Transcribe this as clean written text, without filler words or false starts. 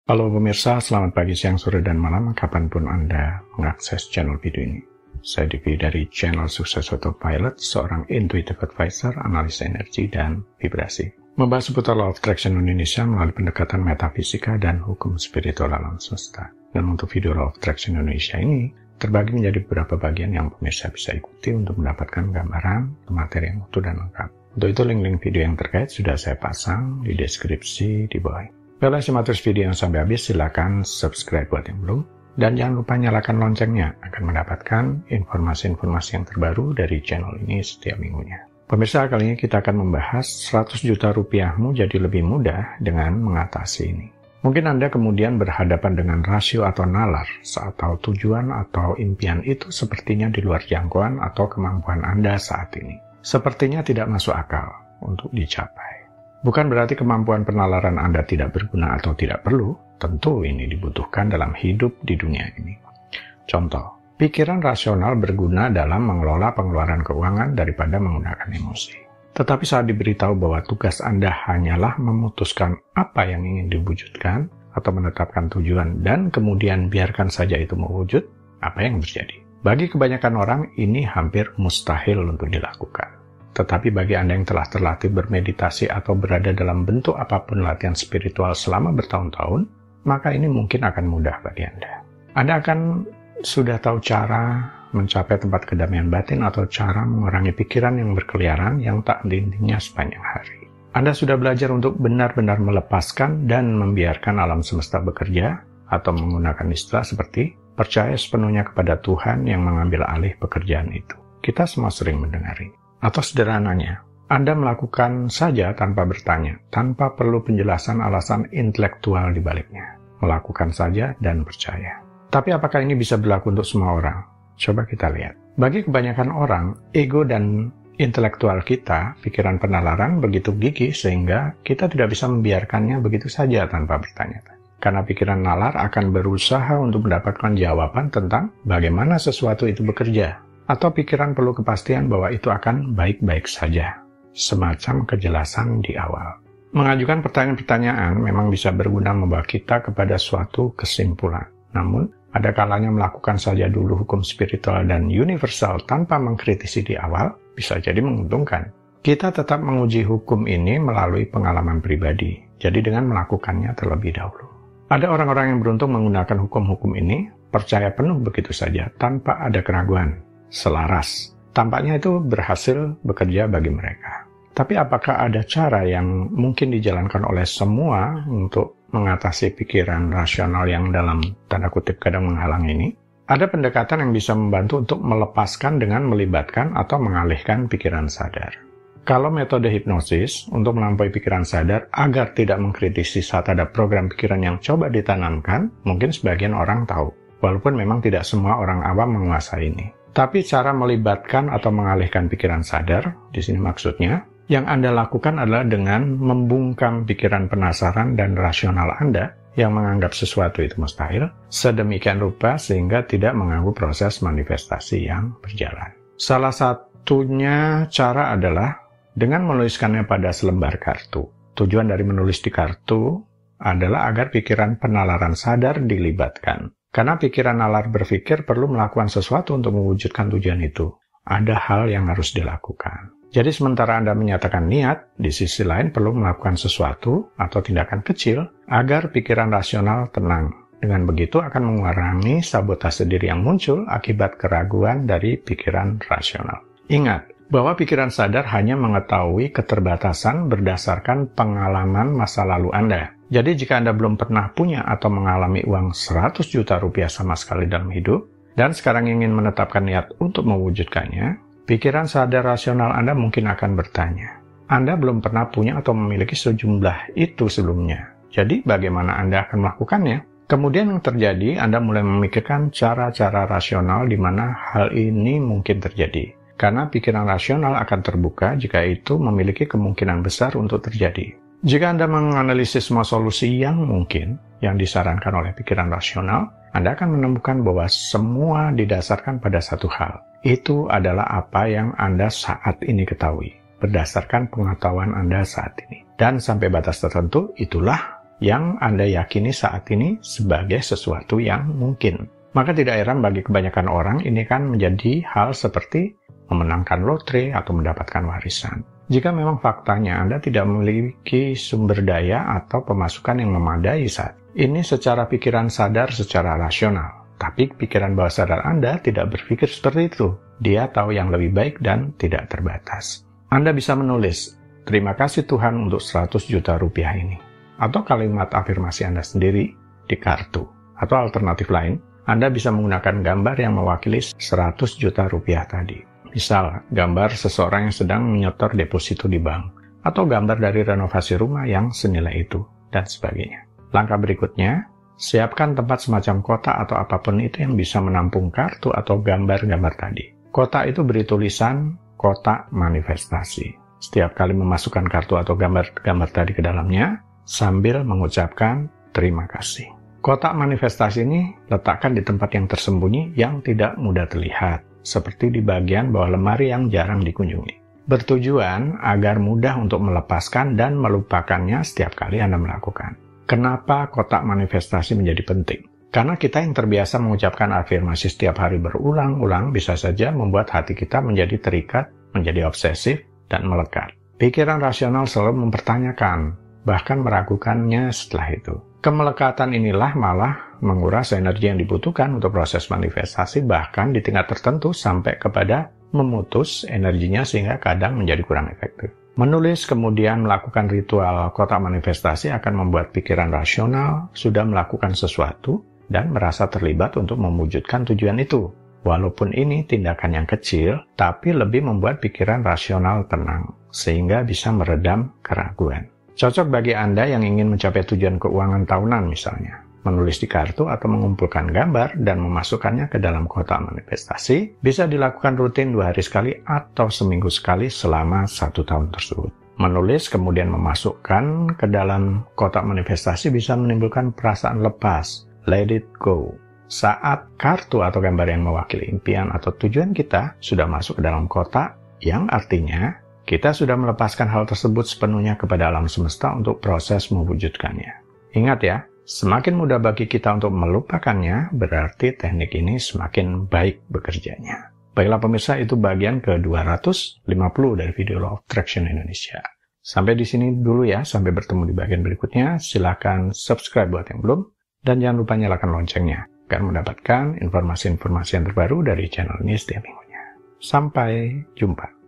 Halo pemirsa, selamat pagi, siang, sore, dan malam kapanpun Anda mengakses channel video ini. Saya Divi dari channel Sukses Autopilot, seorang intuitive advisor, analis energi, dan vibrasi. Membahas seputar Law of Attraction Indonesia melalui pendekatan metafisika dan hukum spiritual alam semesta. Dan untuk video Law of Attraction Indonesia ini, terbagi menjadi beberapa bagian yang pemirsa bisa ikuti untuk mendapatkan gambaran materi yang utuh dan lengkap. Untuk itu, link-link video yang terkait sudah saya pasang di deskripsi di bawah ini. Bila simak terus video yang sampai habis, silakan subscribe buat yang belum. Dan jangan lupa nyalakan loncengnya, akan mendapatkan informasi-informasi yang terbaru dari channel ini setiap minggunya. Pemirsa, kali ini kita akan membahas 100 juta rupiahmu jadi lebih mudah dengan mengatasi ini. Mungkin Anda kemudian berhadapan dengan rasio atau nalar saat tahu tujuan atau impian itu sepertinya di luar jangkauan atau kemampuan Anda saat ini. Sepertinya tidak masuk akal untuk dicapai. Bukan berarti kemampuan penalaran Anda tidak berguna atau tidak perlu, tentu ini dibutuhkan dalam hidup di dunia ini. Contoh, pikiran rasional berguna dalam mengelola pengeluaran keuangan daripada menggunakan emosi. Tetapi saat diberitahu bahwa tugas Anda hanyalah memutuskan apa yang ingin diwujudkan atau menetapkan tujuan dan kemudian biarkan saja itu mewujud, apa yang terjadi? Bagi kebanyakan orang, ini hampir mustahil untuk dilakukan. Tetapi bagi Anda yang telah terlatih bermeditasi atau berada dalam bentuk apapun latihan spiritual selama bertahun-tahun, maka ini mungkin akan mudah bagi Anda. Anda akan sudah tahu cara mencapai tempat kedamaian batin atau cara mengurangi pikiran yang berkeliaran yang tak henti-hentinya sepanjang hari. Anda sudah belajar untuk benar-benar melepaskan dan membiarkan alam semesta bekerja atau menggunakan istilah seperti percaya sepenuhnya kepada Tuhan yang mengambil alih pekerjaan itu. Kita semua sering mendengar ini. Atau sederhananya, Anda melakukan saja tanpa bertanya, tanpa perlu penjelasan alasan intelektual di baliknya. Melakukan saja dan percaya. Tapi apakah ini bisa berlaku untuk semua orang? Coba kita lihat. Bagi kebanyakan orang, ego dan intelektual kita, pikiran penalaran begitu gigih sehingga kita tidak bisa membiarkannya begitu saja tanpa bertanya. Karena pikiran nalar akan berusaha untuk mendapatkan jawaban tentang bagaimana sesuatu itu bekerja. Atau pikiran perlu kepastian bahwa itu akan baik-baik saja. Semacam kejelasan di awal. Mengajukan pertanyaan-pertanyaan memang bisa berguna membawa kita kepada suatu kesimpulan. Namun, ada kalanya melakukan saja dulu hukum spiritual dan universal tanpa mengkritisi di awal, bisa jadi menguntungkan. Kita tetap menguji hukum ini melalui pengalaman pribadi, jadi dengan melakukannya terlebih dahulu. Ada orang-orang yang beruntung menggunakan hukum-hukum ini, percaya penuh begitu saja, tanpa ada keraguan. Selaras. Tampaknya itu berhasil bekerja bagi mereka. Tapi apakah ada cara yang mungkin dijalankan oleh semua untuk mengatasi pikiran rasional yang dalam tanda kutip kadang menghalang ini? Ada pendekatan yang bisa membantu untuk melepaskan dengan melibatkan atau mengalihkan pikiran sadar. Kalau metode hipnosis untuk melampaui pikiran sadar agar tidak mengkritisi saat ada program pikiran yang coba ditanamkan, mungkin sebagian orang tahu. Walaupun memang tidak semua orang awam menguasai ini. Tapi cara melibatkan atau mengalihkan pikiran sadar, di sini maksudnya, yang Anda lakukan adalah dengan membungkam pikiran penasaran dan rasional Anda yang menganggap sesuatu itu mustahil, sedemikian rupa sehingga tidak mengganggu proses manifestasi yang berjalan. Salah satunya cara adalah dengan menuliskannya pada selembar kartu. Tujuan dari menulis di kartu adalah agar pikiran penalaran sadar dilibatkan. Karena pikiran nalar berpikir perlu melakukan sesuatu untuk mewujudkan tujuan itu. Ada hal yang harus dilakukan. Jadi sementara Anda menyatakan niat, di sisi lain perlu melakukan sesuatu atau tindakan kecil agar pikiran rasional tenang. Dengan begitu akan mengurangi sabotase diri yang muncul akibat keraguan dari pikiran rasional. Ingat, bahwa pikiran sadar hanya mengetahui keterbatasan berdasarkan pengalaman masa lalu Anda. Jadi jika Anda belum pernah punya atau mengalami uang 100 juta rupiah sama sekali dalam hidup, dan sekarang ingin menetapkan niat untuk mewujudkannya, pikiran sadar rasional Anda mungkin akan bertanya, Anda belum pernah punya atau memiliki sejumlah itu sebelumnya. Jadi bagaimana Anda akan melakukannya? Kemudian yang terjadi, Anda mulai memikirkan cara-cara rasional di mana hal ini mungkin terjadi. Karena pikiran rasional akan terbuka jika itu memiliki kemungkinan besar untuk terjadi. Jika Anda menganalisis semua solusi yang mungkin, yang disarankan oleh pikiran rasional, Anda akan menemukan bahwa semua didasarkan pada satu hal. Itu adalah apa yang Anda saat ini ketahui, berdasarkan pengetahuan Anda saat ini. Dan sampai batas tertentu, itulah yang Anda yakini saat ini sebagai sesuatu yang mungkin. Maka tidak heran bagi kebanyakan orang ini kan menjadi hal seperti memenangkan lotre atau mendapatkan warisan. Jika memang faktanya Anda tidak memiliki sumber daya atau pemasukan yang memadai saat ini secara pikiran sadar, secara rasional. Tapi pikiran bawah sadar Anda tidak berpikir seperti itu. Dia tahu yang lebih baik dan tidak terbatas. Anda bisa menulis, "Terima kasih Tuhan untuk 100 juta rupiah ini." Atau kalimat afirmasi Anda sendiri di kartu. Atau alternatif lain, Anda bisa menggunakan gambar yang mewakili 100 juta rupiah tadi. Misal, gambar seseorang yang sedang menyetor deposito di bank. Atau gambar dari renovasi rumah yang senilai itu, dan sebagainya. Langkah berikutnya, siapkan tempat semacam kotak atau apapun itu yang bisa menampung kartu atau gambar-gambar tadi. Kotak itu beri tulisan kotak manifestasi. Setiap kali memasukkan kartu atau gambar-gambar tadi ke dalamnya, sambil mengucapkan terima kasih. Kotak manifestasi ini letakkan di tempat yang tersembunyi yang tidak mudah terlihat, seperti di bagian bawah lemari yang jarang dikunjungi. Bertujuan agar mudah untuk melepaskan dan melupakannya setiap kali Anda melakukan. Kenapa kotak manifestasi menjadi penting? Karena kita yang terbiasa mengucapkan afirmasi setiap hari berulang-ulang bisa saja membuat hati kita menjadi terikat, menjadi obsesif, dan melekat. Pikiran rasional selalu mempertanyakan, bahkan meragukannya setelah itu. Kemelekatan inilah malah menguras energi yang dibutuhkan untuk proses manifestasi, bahkan di tingkat tertentu sampai kepada memutus energinya sehingga kadang menjadi kurang efektif. Menulis kemudian melakukan ritual kotak manifestasi akan membuat pikiran rasional sudah melakukan sesuatu dan merasa terlibat untuk mewujudkan tujuan itu. Walaupun ini tindakan yang kecil, tapi lebih membuat pikiran rasional tenang, sehingga bisa meredam keraguan. Cocok bagi Anda yang ingin mencapai tujuan keuangan tahunan misalnya. Menulis di kartu atau mengumpulkan gambar dan memasukkannya ke dalam kotak manifestasi bisa dilakukan rutin 2 hari sekali atau seminggu sekali selama 1 tahun tersebut. Menulis kemudian memasukkan ke dalam kotak manifestasi bisa menimbulkan perasaan lepas, let it go. Saat kartu atau gambar yang mewakili impian atau tujuan kita sudah masuk ke dalam kotak, yang artinya kita sudah melepaskan hal tersebut sepenuhnya kepada alam semesta untuk proses mewujudkannya. Ingat ya, semakin mudah bagi kita untuk melupakannya, berarti teknik ini semakin baik bekerjanya. Baiklah pemirsa, itu bagian ke-250 dari video Law of Attraction Indonesia. Sampai di sini dulu ya, sampai bertemu di bagian berikutnya. Silahkan subscribe buat yang belum, dan jangan lupa nyalakan loncengnya, agar mendapatkan informasi-informasi yang terbaru dari channel ini setiap minggunya. Sampai jumpa.